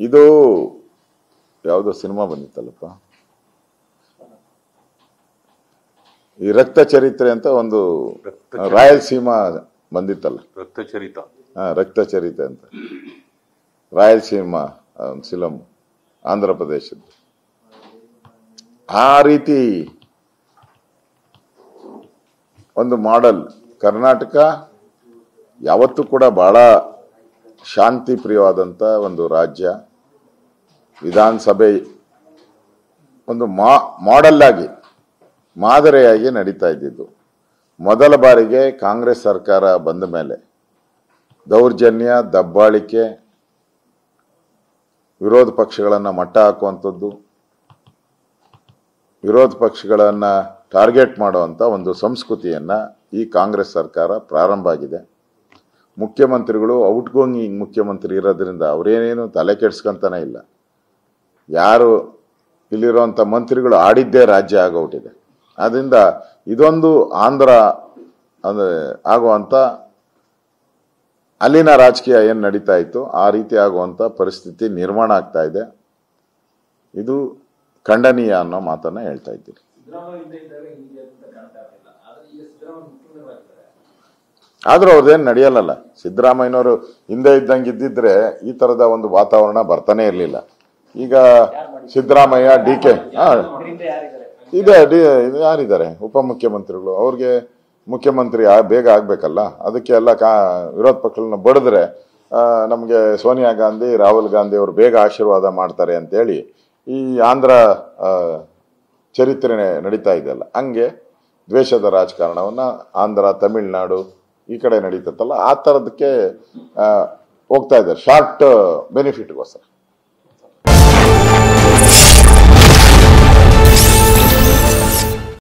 ಇದು ಯಾವುದೋ ಸಿನಿಮಾ ಬಂದಿತ್ತಲ್ಲಪ್ಪ, ಈ ರಕ್ತ ಚರಿತ್ರೆ ಅಂತ ಒಂದು ರಾಯಲಸೀಮಾ ಬಂದಿತ್ತಲ್ಲ, ರಕ್ತ ಚರಿತ್ರೆ ಅಂತ ರಾಯಲಸೀಮಾ ಒಂದು ಫಿಲಂ, ಆಂಧ್ರ ಪ್ರದೇಶದ್ದು. ಆ ರೀತಿ ಒಂದು ಮಾಡೆಲ್ ಕರ್ನಾಟಕ ಯಾವತ್ತೂ ಕೂಡ ಬಹಳ ಶಾಂತಿ ಪ್ರಿಯವಾದಂತ ಒಂದು ರಾಜ್ಯ. ವಿಧಾನಸಭೆ ಒಂದು ಮಾಡೆಲ್ ಆಗಿ ಮಾದರಿಯಾಗಿ ನಡೀತಾ ಇದ್ದಿದ್ದು. ಮೊದಲ ಬಾರಿಗೆ ಕಾಂಗ್ರೆಸ್ ಸರ್ಕಾರ ಬಂದ ಮೇಲೆ ದೌರ್ಜನ್ಯ, ದಬ್ಬಾಳಿಕೆ, ವಿರೋಧ ಪಕ್ಷಗಳನ್ನ ಮಟ್ಟ ಹಾಕುವಂಥದ್ದು, ವಿರೋಧ ಪಕ್ಷಗಳನ್ನ ಟಾರ್ಗೆಟ್ ಮಾಡುವಂತ ಒಂದು ಸಂಸ್ಕೃತಿಯನ್ನ ಈ ಕಾಂಗ್ರೆಸ್ ಸರ್ಕಾರ ಪ್ರಾರಂಭ ಆಗಿದೆ. ಮುಖ್ಯಮಂತ್ರಿಗಳು ಔಟ್ಗೋಯಿಂಗ್ ಮುಖ್ಯಮಂತ್ರಿ ಇರೋದ್ರಿಂದ ಅವರೇನೇನು ತಲೆ ಕೆಡಿಸ್ಕೊಂತಾನೆ ಇಲ್ಲ. ಯಾರು ಇಲ್ಲಿರುವಂತ ಮಂತ್ರಿಗಳು ಆಡಿದ್ದೇ ರಾಜ್ಯ ಆಗೋಗ್ಬಿಟ್ಟಿದೆ. ಆದ್ರಿಂದ ಇದೊಂದು ಆಂಧ್ರ ಅಂದ್ರೆ ಆಗುವಂತ ಅಲ್ಲಿನ ರಾಜಕೀಯ ಏನ್ ನಡೀತಾ ಇತ್ತು ಆ ರೀತಿ ಆಗುವಂತ ಪರಿಸ್ಥಿತಿ ನಿರ್ಮಾಣ ಆಗ್ತಾ ಇದೆ. ಇದು ಖಂಡನೀಯ ಅನ್ನೋ ಮಾತನ್ನ ಹೇಳ್ತಾ ಇದ್ದೀನಿ. ಆದ್ರೂ ಅವ್ರದ್ದೇನು ನಡೆಯಲ್ಲ. ಸಿದ್ದರಾಮಯ್ಯನವರು ಹಿಂದೆ ಇದ್ದಂಗೆ ಇದ್ದಿದ್ರೆ ಈ ತರದ ಒಂದು ವಾತಾವರಣ ಬರ್ತಾನೆ ಇರ್ಲಿಲ್ಲ. ಈಗ ಸಿದ್ದರಾಮಯ್ಯ, ಡಿ.ಕೆ. ಇದೆ, ಯಾರಿದ್ದಾರೆ ಉಪಮುಖ್ಯಮಂತ್ರಿಗಳು, ಅವ್ರಿಗೆ ಮುಖ್ಯಮಂತ್ರಿ ಬೇಗ ಆಗ್ಬೇಕಲ್ಲ. ಅದಕ್ಕೆ ಎಲ್ಲ ವಿರೋಧ ಪಕ್ಷಗಳನ್ನ ಬಡಿದ್ರೆ ನಮ್ಗೆ ಸೋನಿಯಾ ಗಾಂಧಿ, ರಾಹುಲ್ ಗಾಂಧಿ ಅವರು ಬೇಗ ಆಶೀರ್ವಾದ ಮಾಡ್ತಾರೆ ಅಂತೇಳಿ ಈ ಆಂಧ್ರ ಚರಿತ್ರೆ ನಡೀತಾ ಇದೆಯಲ್ಲ, ಹಂಗೆ ದ್ವೇಷದ ರಾಜಕಾರಣವನ್ನ ಆಂಧ್ರ, ತಮಿಳ್ನಾಡು ಈ ಕಡೆ ನಡೀತತ್ತಲ್ಲ, ಆ ತರದಕ್ಕೆ ಹೋಗ್ತಾ ಇದ್ದಾರೆ ಶಾರ್ಟ್ ಬೆನಿಫಿಟ್ಗೋಸ್ಕರ.